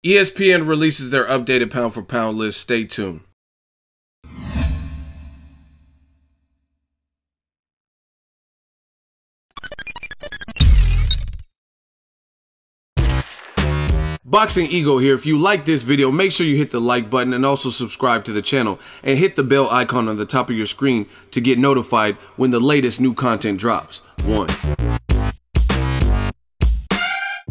ESPN releases their updated pound-for-pound list. Stay tuned. Boxingego here. If you like this video, make sure you hit the like button and also subscribe to the channel and hit the bell icon on the top of your screen to get notified when the latest new content drops.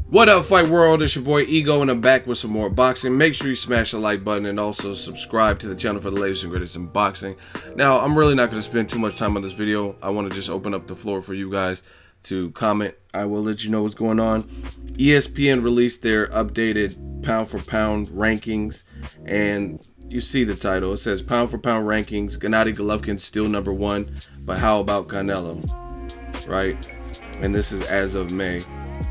What up, Fight World? It's your boy Ego, and I'm back with some more boxing. Make sure you smash the like button and also subscribe to the channel for the latest and greatest in boxing. Now, I'm really not going to spend too much time on this video. I want to just open up the floor for you guys to comment. I will let you know what's going on. ESPN released their updated pound-for-pound rankings, and you see the title. It says pound-for-pound rankings. Gennady Golovkin still #1, but how about Canelo? Right? And this is as of May.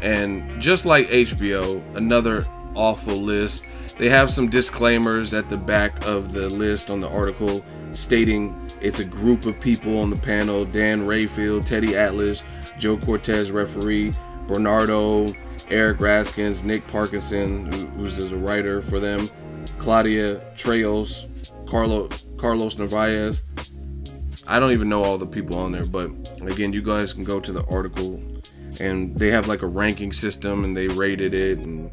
And just like HBO, another awful list. They have some disclaimers at the back of the list on the article stating it's a group of people on the panel: Dan Rayfield, Teddy Atlas, Joe Cortez referee, Bernardo, Eric Raskins, Nick Parkinson, who's a writer for them, Claudia Trejos, Carlos Narvaez. I don't even know all the people on there, but again, you guys can go to the article and they have like a ranking system and they rated it, and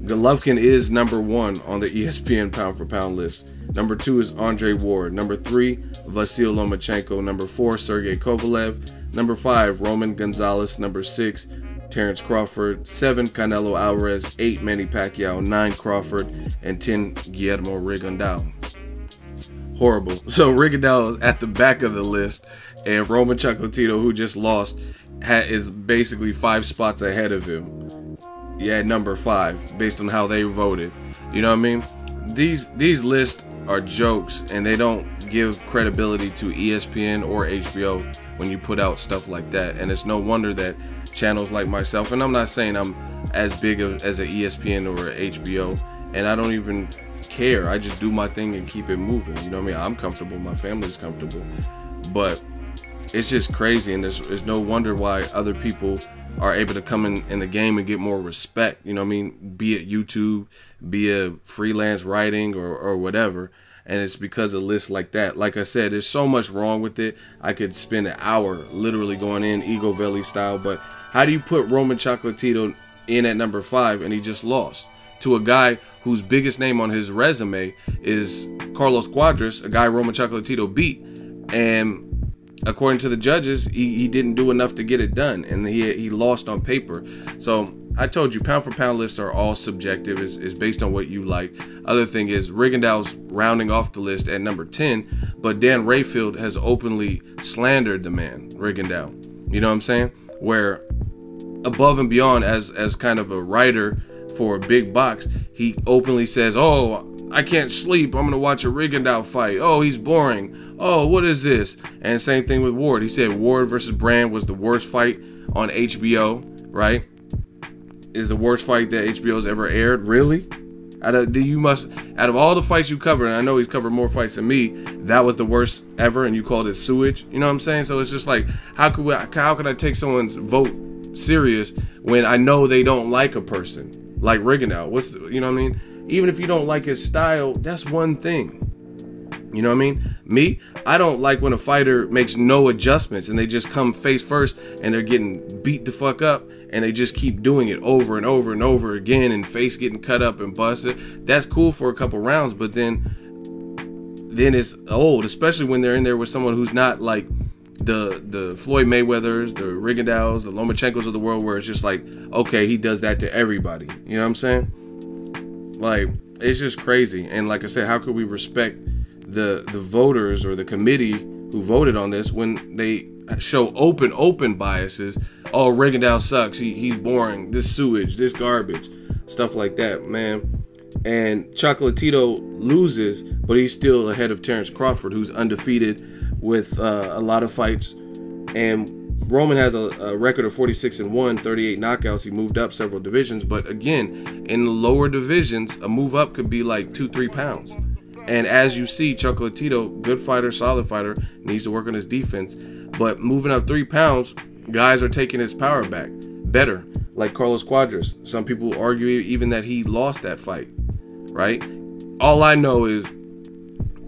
Golovkin is #1 on the ESPN pound-for-pound list. #2 is Andre Ward. #3, VASYL Lomachenko. #4, Sergey Kovalev. #5, Roman Gonzalez. #6, Terence Crawford. 7, Canelo Alvarez. 8, Manny Pacquiao. 9, Crawford. And 10, Guillermo Rigondeaux. Horrible. So Rigondeaux is at the back of the list, and Roman Chocolatito, who just lost, is basically 5 spots ahead of him. Yeah, #5, based on how they voted. You know what I mean? These lists are jokes, and they don't give credibility to ESPN or HBO when you put out stuff like that. And it's no wonder that channels like myself, and I'm not saying I'm as big as an ESPN or a HBO, and I don't even care. I just do my thing and keep it moving. You know what I mean? I'm comfortable, my family's comfortable, but it's just crazy, and there's no wonder why other people are able to come in the game and get more respect. You know what I mean? Be it YouTube, be it freelance writing or whatever. And it's because of lists like that. Like I said, there's so much wrong with it. I could spend an hour literally going in Ego Valley style. But how do you put Roman Chocolatito in at #5 and he just lost to a guy whose biggest name on his resume is Carlos Cuadras, a guy Roman Chocolatito beat? And according to the judges, he didn't do enough to get it done, and he lost on paper. So I told you, pound-for-pound lists are all subjective. It's based on what you like. Other thing is, Rigondeaux's rounding off the list at #10, but Dan Rayfield has openly slandered the man, Rigondeaux. You know what I'm saying? Where above and beyond, as kind of a writer for a big box, he openly says, "Oh, I can't sleep. I'm going to watch a Rigondeaux fight. Oh, he's boring. Oh, what is this?" And same thing with Ward. He said Ward versus Brand was the worst fight on HBO, right? Is the worst fight that HBO's ever aired. Really? Out of all the fights you covered, and I know he's covered more fights than me, that was the worst ever, and you called it sewage? You know what I'm saying? So it's just like, how can I take someone's vote serious when I know they don't like a person like Rigondeaux? You know what I mean? Even if you don't like his style, that's one thing. You know what I mean? Me, I don't like when a fighter makes no adjustments and they just come face first and they're getting beat the fuck up and they just keep doing it over and over and over again, and face getting cut up and busted. That's cool for a couple rounds, but then it's old, especially when they're in there with someone who's not like the Floyd Mayweathers, the Rigondeaux, the Lomachenkos of the world, where it's just like, okay, he does that to everybody. You know what I'm saying? Like, it's just crazy. And like I said, how could we respect the voters or the committee who voted on this when they show open biases? Oh, Rigondeaux sucks. He's boring. This sewage, this garbage, stuff like that, man. And Chocolatito loses, but he's still ahead of Terence Crawford, who's undefeated with a lot of fights. And Roman has a record of 46-1, 38 knockouts. He moved up several divisions, but again, in the lower divisions, a move up could be like 2-3 pounds. And as you see, Chocolatito, good fighter, solid fighter, needs to work on his defense. But moving up 3 pounds, guys are taking his power back better. like Carlos Cuadras. Some people argue even that he lost that fight, right? All I know is,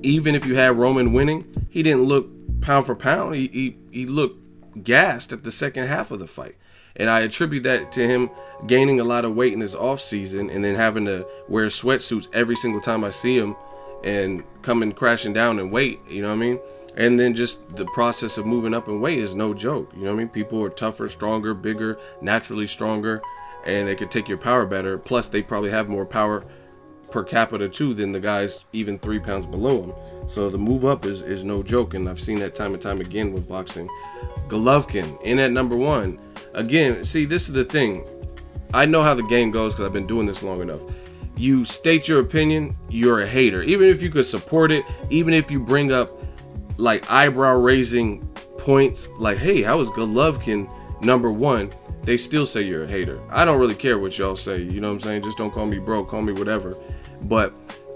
even if you had Roman winning, he didn't look pound for pound. He looked gassed at the second half of the fight. And I attribute that to him gaining a lot of weight in his off season and then having to wear sweatsuits every single time I see him and coming crashing down in weight, you know what I mean? And then just the process of moving up in weight is no joke, you know what I mean? People are tougher, stronger, bigger, naturally stronger, and they could take your power better. Plus, they probably have more power per capita too than the guys even 3 pounds below them. So the move up is no joke, and I've seen that time and time again with boxing. Golovkin in at number 1. Again, see, this is the thing. I know how the game goes because I've been doing this long enough. You state your opinion, you're a hater. Even if you could support it, even if you bring up like eyebrow raising points like, hey, how is Golovkin number 1? They still say you're a hater. I don't really care what y'all say, you know what I'm saying? Just don't call me broke, call me whatever. But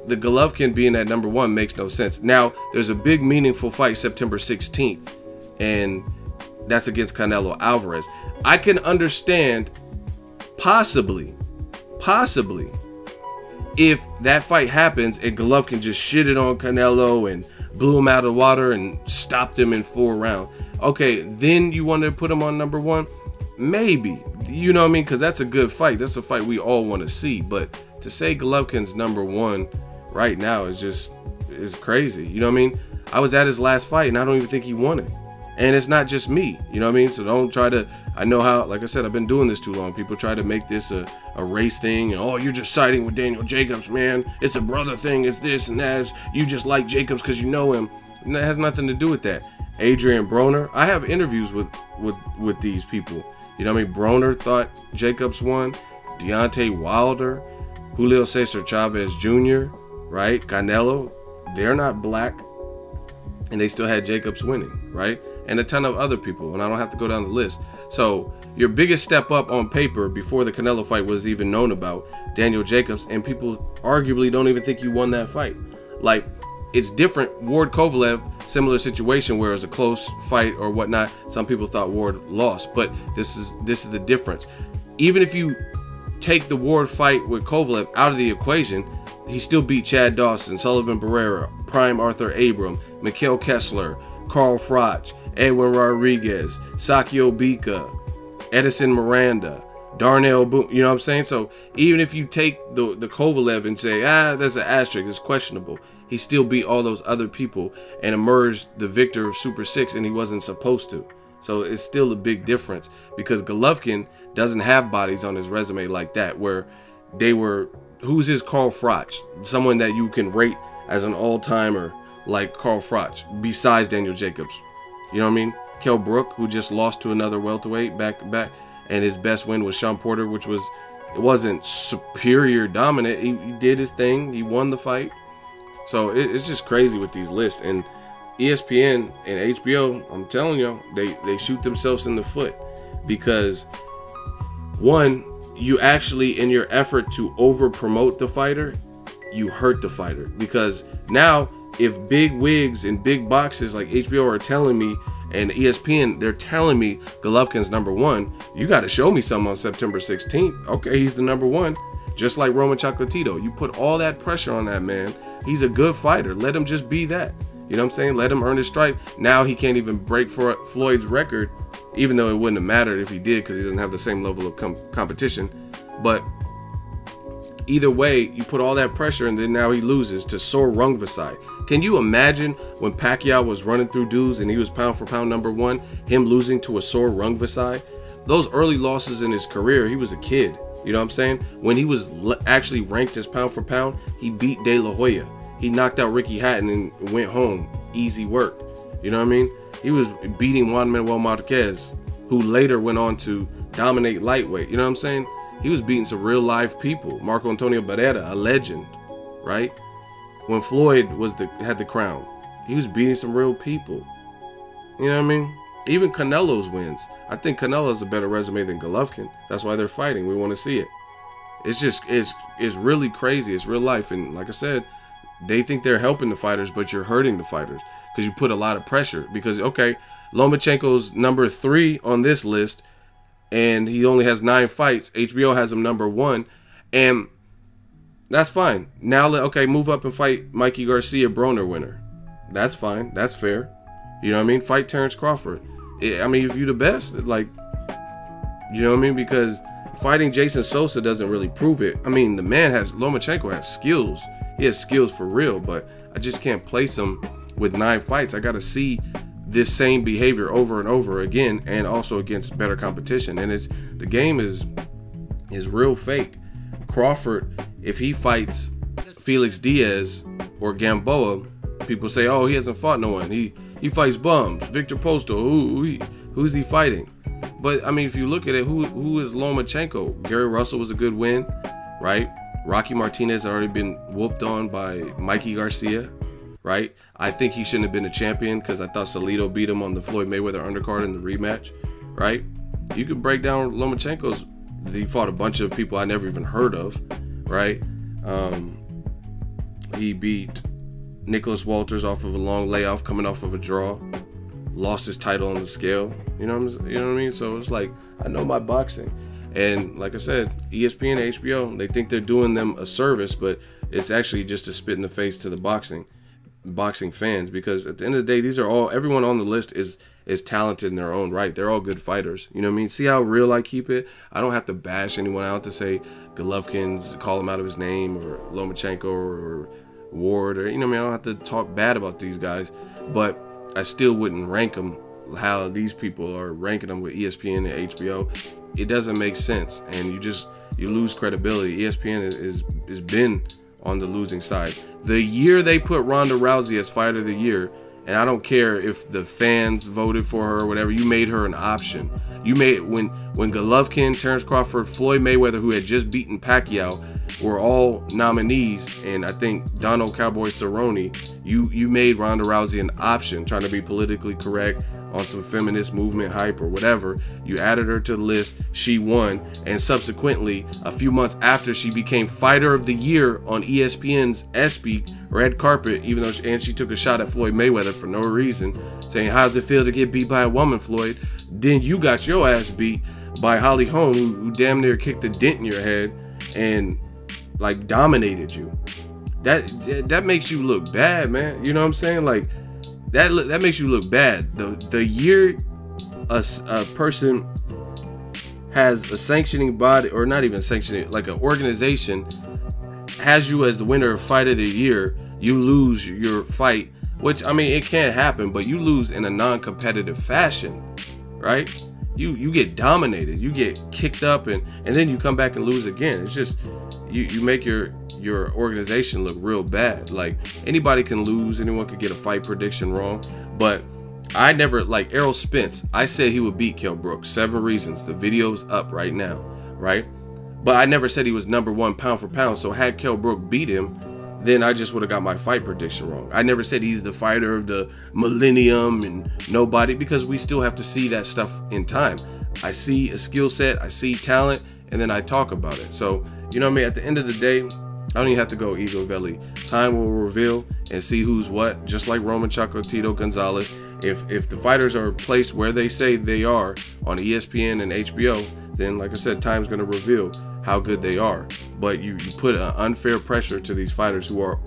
the Golovkin being at number 1 makes no sense. Now, there's a big meaningful fight September 16th, and that's against Canelo Alvarez. I can understand possibly if that fight happens and Golovkin just shitted on Canelo and blew him out of the water and stopped him in 4 rounds. Okay, then you want to put him on number 1? Maybe, you know what I mean? Because that's a good fight. That's a fight we all want to see. But to say Golovkin's number 1 right now is crazy. You know what I mean? I was at his last fight and I don't even think he won it. And it's not just me, you know what I mean? So don't try to, I know how, like I said, I've been doing this too long. People try to make this a race thing. And, oh, you're just siding with Daniel Jacobs, man. It's a brother thing. It's this and that. You just like Jacobs because you know him. And that has nothing to do with that. Adrian Broner, I have interviews with these people. You know what I mean? Broner thought Jacobs won. Deontay Wilder, Julio Cesar Chavez Jr., right? Canelo, they're not black. And they still had Jacobs winning, right? And a ton of other people, and I don't have to go down the list. So your biggest step up on paper before the Canelo fight was even known about, Daniel Jacobs, and people arguably don't even think you won that fight. Like, it's different. Ward Kovalev, similar situation where it was a close fight or whatnot. Some people thought Ward lost, but this is the difference. Even if you take the Ward fight with Kovalev out of the equation, he still beat Chad Dawson, Sullivan Barrera, Prime Arthur Abram, Mikhail Kessler, Carl Froch, Edwin Rodriguez, Sakio Bika, Edison Miranda, Darnell Boone, you know what I'm saying? So even if you take the Kovalev and say, there's an asterisk, it's questionable, he still beat all those other people and emerged the victor of Super 6, and he wasn't supposed to. So it's still a big difference because Golovkin doesn't have bodies on his resume like that where they were, who's his Carl Froch? Someone that you can rate as an all-timer like Carl Froch besides Daniel Jacobs. You know what I mean? Kell Brook, who just lost to another welterweight back, and his best win was Sean Porter, which was, it wasn't superior dominant. He did his thing. He won the fight. So it's just crazy with these lists. And ESPN and HBO, I'm telling you, they shoot themselves in the foot because, one, you actually, in your effort to over promote the fighter, you hurt the fighter. Because now, if big wigs and big boxes like HBO are telling me, and ESPN, they're telling me Golovkin's number 1, you got to show me something on September 16th. Okay, he's the number 1. Just like Roman Chocolatito. You put all that pressure on that man. He's a good fighter. Let him just be that. You know what I'm saying? Let him earn his stripe. Now he can't even break for Floyd's record, even though it wouldn't have mattered if he did because he doesn't have the same level of competition. But either way, you put all that pressure and then now he loses to Saul Rungvisai. Can you imagine when Pacquiao was running through dudes and he was pound for pound number 1, him losing to a Saul Rungvisai? Those early losses in his career, he was a kid. You know what I'm saying? When he was actually ranked as pound for pound, he beat De La Hoya. He knocked out Ricky Hatton and went home. Easy work. You know what I mean? He was beating Juan Manuel Marquez, who later went on to dominate lightweight. You know what I'm saying? He was beating some real live people. Marco Antonio Barrera, a legend, right? When Floyd had the crown, he was beating some real people. You know what I mean? Even Canelo's wins. I think Canelo has a better resume than Golovkin. That's why they're fighting. We want to see it. It's just, it's really crazy. It's real life. And like I said, they think they're helping the fighters, but you're hurting the fighters because you put a lot of pressure. Because, okay, Lomachenko's number 3 on this list. and he only has 9 fights. HBO has him #1, and that's fine. Now, okay, move up and fight Mikey Garcia, Broner winner. That's fine. That's fair. You know what I mean? Fight Terence Crawford. I mean, if you're the best, like, you know what I mean? Because fighting Jason Sosa doesn't really prove it. I mean, the man Lomachenko has skills. He has skills for real, but I just can't place him with 9 fights. I got to see this same behavior over and over again, and also against better competition. And the game is real fake. Crawford, if he fights Felix Diaz or Gamboa, people say, oh, he hasn't fought no one. He fights bums. Victor Postol, who's he fighting? But I mean, if you look at it, who is Lomachenko? Gary Russell was a good win, right? Rocky Martinez had already been whooped on by Mikey Garcia, right? I think he shouldn't have been a champion because I thought Salido beat him on the Floyd Mayweather undercard in the rematch, right? You could break down Lomachenko's. He fought a bunch of people I never even heard of, right? He beat Nicholas Walters off of a long layoff, coming off of a draw. Lost his title on the scale. You know what I mean? So it's like, I know my boxing. And like I said, ESPN and HBO, they think they're doing them a service, but it's actually just a spit in the face to the boxing fans, because at the end of the day, everyone on the list is talented in their own right. They're all good fighters. You know what I mean? See how real I keep it? I don't have to bash anyone out to say Golovkin, call him out of his name, or Lomachenko or Ward, or, you know what I mean? I don't have to talk bad about these guys, but I still wouldn't rank them how these people are ranking them with ESPN and HBO. It doesn't make sense, and you lose credibility. ESPN has been on the losing side. The year they put Ronda Rousey as Fighter of the Year, and I don't care if the fans voted for her or whatever, you made her an option. You made when Golovkin, Terence Crawford, Floyd Mayweather, who had just beaten Pacquiao, were all nominees, and I think Donald Cowboy Cerrone, you made Ronda Rousey an option, trying to be politically correct on some feminist movement hype or whatever. You added her to the list, she won, and subsequently, a few months after, she became Fighter of the Year on ESPN's Espn red carpet, even though she took a shot at Floyd Mayweather for no reason, saying, how does it feel to get beat by a woman, Floyd? Then you got your ass beat by Holly Holm, who damn near kicked a dent in your head and like dominated you. That makes you look bad, man. You know what I'm saying? Like that makes you look bad. The year a person has a sanctioning body, or not even sanctioning, like an organization has you as the winner of Fight of the Year, you lose your fight, which, I mean, it can't happen, but you lose in a non-competitive fashion, right? You get dominated, you get kicked up, and then you come back and lose again. It's just, you make your organization look real bad. Like, anybody can lose, anyone could get a fight prediction wrong, but I never, like Errol Spence, I said he would beat Kell Brook. 7 reasons. The video's up right now, right? But I never said he was #1 pound for pound. So had Kell Brook beat him, then I just would have got my fight prediction wrong. I never said he's the fighter of the millennium and nobody, because we still have to see that stuff in time. I see a skill set, I see talent, and then I talk about it. So, you know what I mean? At the end of the day, I don't even have to go ego belly. Time will reveal and see who's what, just like Roman Chocolatito Gonzalez. If the fighters are placed where they say they are on ESPN and HBO, then like I said, time's going to reveal how good they are. But you put an unfair pressure to these fighters who are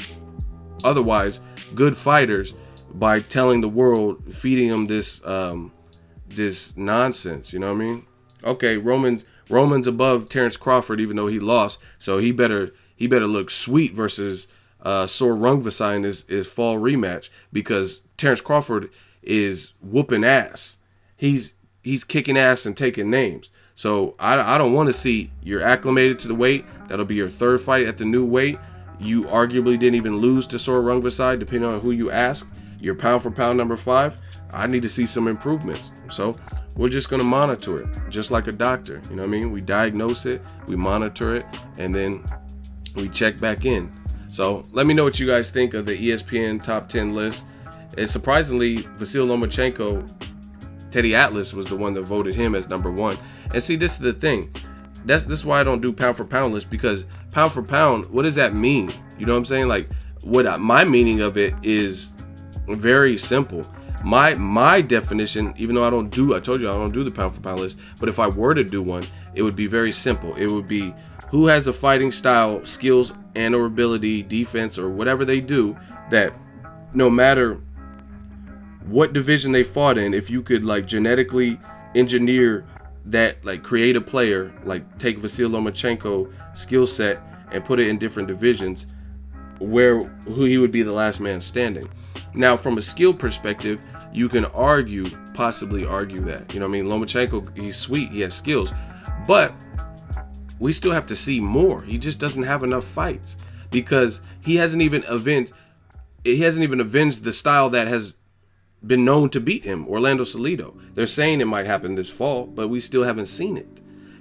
otherwise good fighters by telling the world, feeding them this this nonsense. You know what I mean? Okay, Roman's above Terence Crawford, even though he lost, so he better look sweet versus Saul Rungvisai in his fall rematch, because Terence Crawford is whooping ass. He's kicking ass and taking names. So I don't want to see you're acclimated to the weight. That'll be your 3rd fight at the new weight. You arguably didn't even lose to Saul Rungvisai, depending on who you ask. You're pound for pound #5. I need to see some improvements. So we're just going to monitor it, just like a doctor. You know what I mean? We diagnose it, we monitor it, and then we check back in. So let me know what you guys think of the ESPN top 10 list. And surprisingly, VASYL Lomachenko, Teddy Atlas was the one that voted him as #1. And see, this is the thing. This is why I don't do pound for pound list, because pound for pound, what does that mean? You know what I'm saying? Like, my meaning of it is very simple. my definition, even though I told you I don't do the pound for pound list, but if I were to do one, it would be very simple. It would be who has a fighting style, skills, and or ability, defense, or whatever they do, that no matter what division they fought in, if you could like genetically engineer that, like create a player, like take VASYL Lomachenko skill set and put it in different divisions, who he would be the last man standing. Now, from a skill perspective, you can possibly argue that, you know what I mean, Lomachenko, he's sweet, he has skills, but we still have to see more. He just doesn't have enough fights, because he hasn't even avenged the style that has been known to beat him, Orlando Salido. They're saying it might happen this fall, but we still haven't seen it.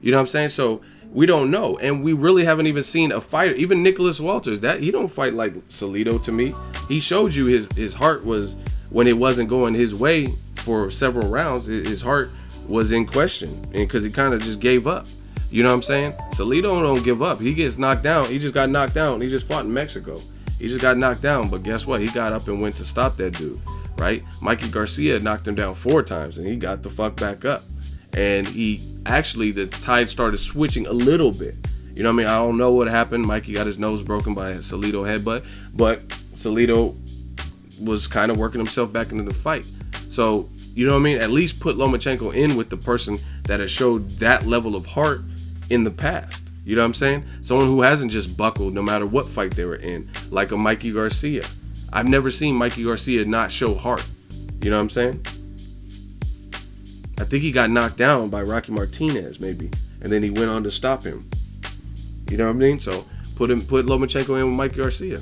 You know what I'm saying? So we don't know, and we really haven't even seen a fighter. Even Nicholas Walters, that he don't fight like Salido to me. He showed you his heart was, when it wasn't going his way for several rounds, his heart was in question, and because he kind of just gave up. You know what I'm saying? Salido don't give up. He gets knocked down. He just got knocked down. He just fought in Mexico. He just got knocked down, but guess what? He got up and went to stop that dude, right? Mikey Garcia knocked him down 4 times, and he got the fuck back up. And he actually, the tide started switching a little bit. You know what I mean? I don't know what happened. Mikey got his nose broken by a Salido headbutt, but Salido was kind of working himself back into the fight. So, you know what I mean? At least put Lomachenko in with the person that has showed that level of heart in the past. You know what I'm saying? Someone who hasn't just buckled no matter what fight they were in, like a Mikey Garcia. I've never seen Mikey Garcia not show heart. You know what I'm saying? I think he got knocked down by Rocky Martinez maybe, and then he went on to stop him. You know what I mean? So put Lomachenko in with Mikey Garcia.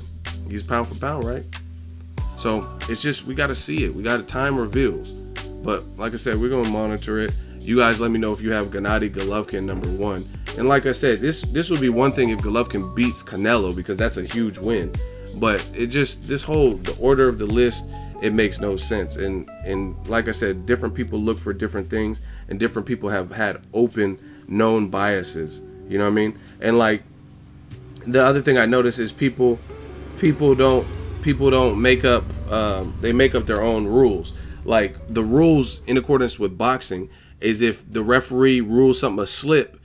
He's pound for pound, right? So it's just, we got to see it. We got to, time reveals. But like I said, we're going to monitor it. You guys let me know if you have Gennady Golovkin #1. And like I said, this would be one thing if Golovkin beats Canelo, because that's a huge win. But it just, the order of the list, it makes no sense. And like I said, different people look for different things, and different people have had open, known biases. You know what I mean? And like, the other thing I notice is people don't make up, they make up their own rules. Like, the rules in accordance with boxing is if the referee rules something a slip,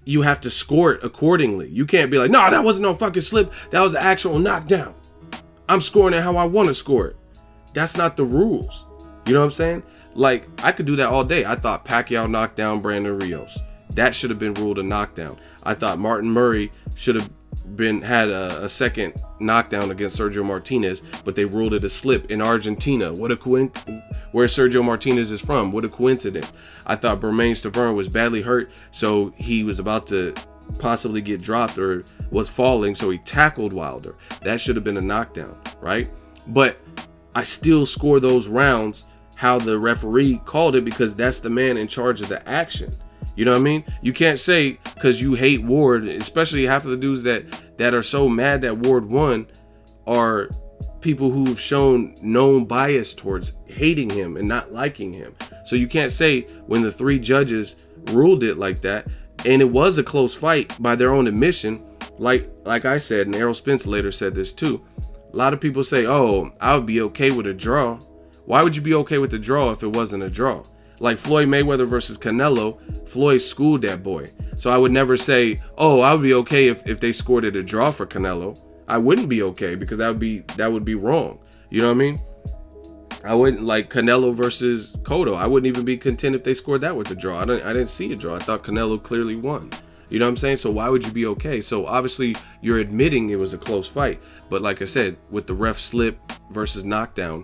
you have to score it accordingly. You can't be like, no, that wasn't no fucking slip, that was an actual knockdown, I'm scoring it how I want to score it. That's not the rules. You know what I'm saying? Like, I could do that all day. I thought Pacquiao knocked down Brandon Rios. That should have been ruled a knockdown. I thought Martin Murray should have had a second knockdown against Sergio Martinez, but they ruled it a slip in Argentina. What a coincidence. Where Sergio Martinez is from. What a coincidence. I thought Bermane Stiverne was badly hurt, so he was about to possibly get dropped or was falling, so he tackled Wilder. That should have been a knockdown, right? But I still score those rounds how the referee called it, because that's the man in charge of the action. You know what I mean? You can't say, because you hate Ward, especially half of the dudes that are so mad that Ward won are people who've shown known bias towards hating him and not liking him. So you can't say, when the 3 judges ruled it like that, and it was a close fight by their own admission, like I said, and Errol Spence later said this too. A lot of people say, oh, I would be okay with a draw. Why would you be okay with the draw if it wasn't a draw? Like Floyd Mayweather versus Canelo, Floyd schooled that boy. So I would never say, oh, I would be okay if they scored it a draw for Canelo. I wouldn't be okay, because that would be wrong. You know what I mean? I wouldn't, like Canelo versus Cotto, I wouldn't even be content if they scored that with a draw. I didn't see a draw. I thought Canelo clearly won. You know what I'm saying? So why would you be okay? So obviously you're admitting it was a close fight. But like I said, with the ref slip versus knockdown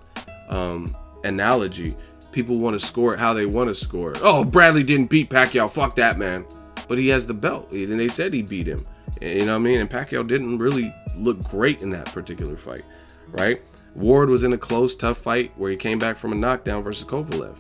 analogy, people want to score it how they want to score it. Oh, Bradley didn't beat Pacquiao. Fuck that, man. But he has the belt, and they said he beat him. You know what I mean? And Pacquiao didn't really look great in that particular fight, right? Ward was in a close, tough fight where he came back from a knockdown versus Kovalev.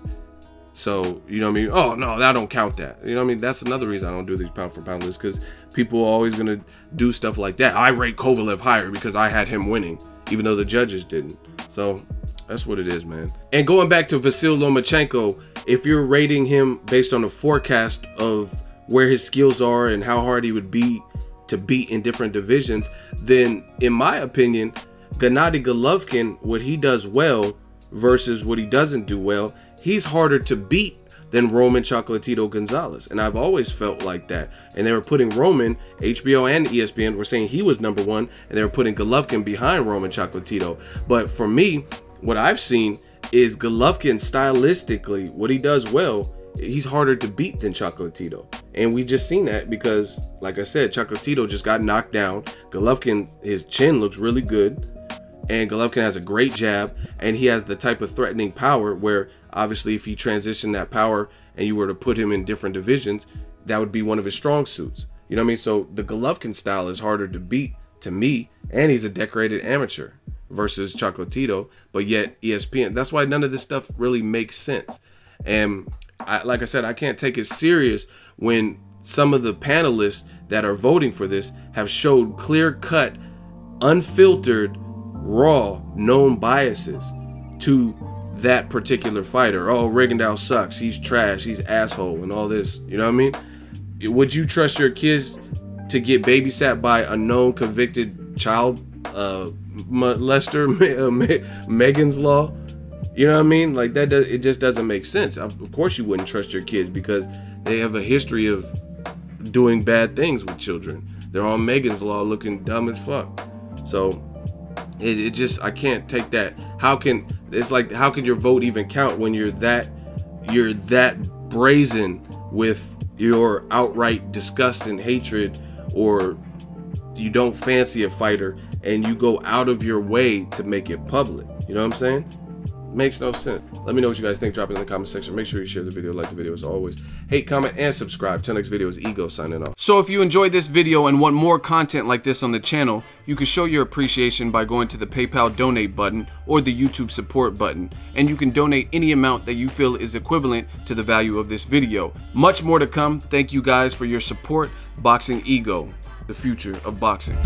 So, you know what I mean? Oh, no, that don't count that. You know what I mean? That's another reason I don't do these pound for pound lists, because people are always going to do stuff like that. I rate Kovalev higher because I had him winning, even though the judges didn't. So that's what it is, man. And going back to VASYL Lomachenko, if you're rating him based on a forecast of where his skills are and how hard he would be to beat in different divisions, then in my opinion, Gennady Golovkin, what he does well versus what he doesn't do well, he's harder to beat than Roman Chocolatito Gonzalez. And I've always felt like that. And they were putting Roman, HBO and ESPN were saying he was #1, and they were putting Golovkin behind Roman Chocolatito. But for me, what I've seen is Golovkin stylistically, what he does well, he's harder to beat than Chocolatito. And we just seen that because, like I said, Chocolatito just got knocked down. Golovkin, his chin looks really good. And Golovkin has a great jab, and he has the type of threatening power where obviously if he transitioned that power and you were to put him in different divisions, that would be one of his strong suits. You know what I mean? So the Golovkin style is harder to beat to me, and he's a decorated amateur versus Chocolatito, but yet ESPN. That's why none of this stuff really makes sense. And like I said, I can't take it serious when some of the panelists that are voting for this have showed clear-cut, unfiltered, raw, known biases to that particular fighter. Oh, Rigondeaux sucks, he's trash, he's asshole, and all this. You know what I mean? Would you trust your kids to get babysat by a known convicted child molester, Megan's Law? You know what I mean? Like that, it just doesn't make sense. Of course you wouldn't trust your kids because they have a history of doing bad things with children. They're on Megan's Law looking dumb as fuck. So it just, I can't take that. How can your vote even count when you're that brazen with your outright disgust and hatred, or you don't fancy a fighter and you go out of your way to make it public? You know what I'm saying? Makes no sense. Let me know what you guys think. Drop it in the comment section. Make sure you share the video, like the video as always. Hate, comment, and subscribe. Till next video is Ego signing off. So if you enjoyed this video and want more content like this on the channel, you can show your appreciation by going to the PayPal donate button or the YouTube support button. And you can donate any amount that you feel is equivalent to the value of this video. Much more to come. Thank you guys for your support. Boxingego, the future of boxing.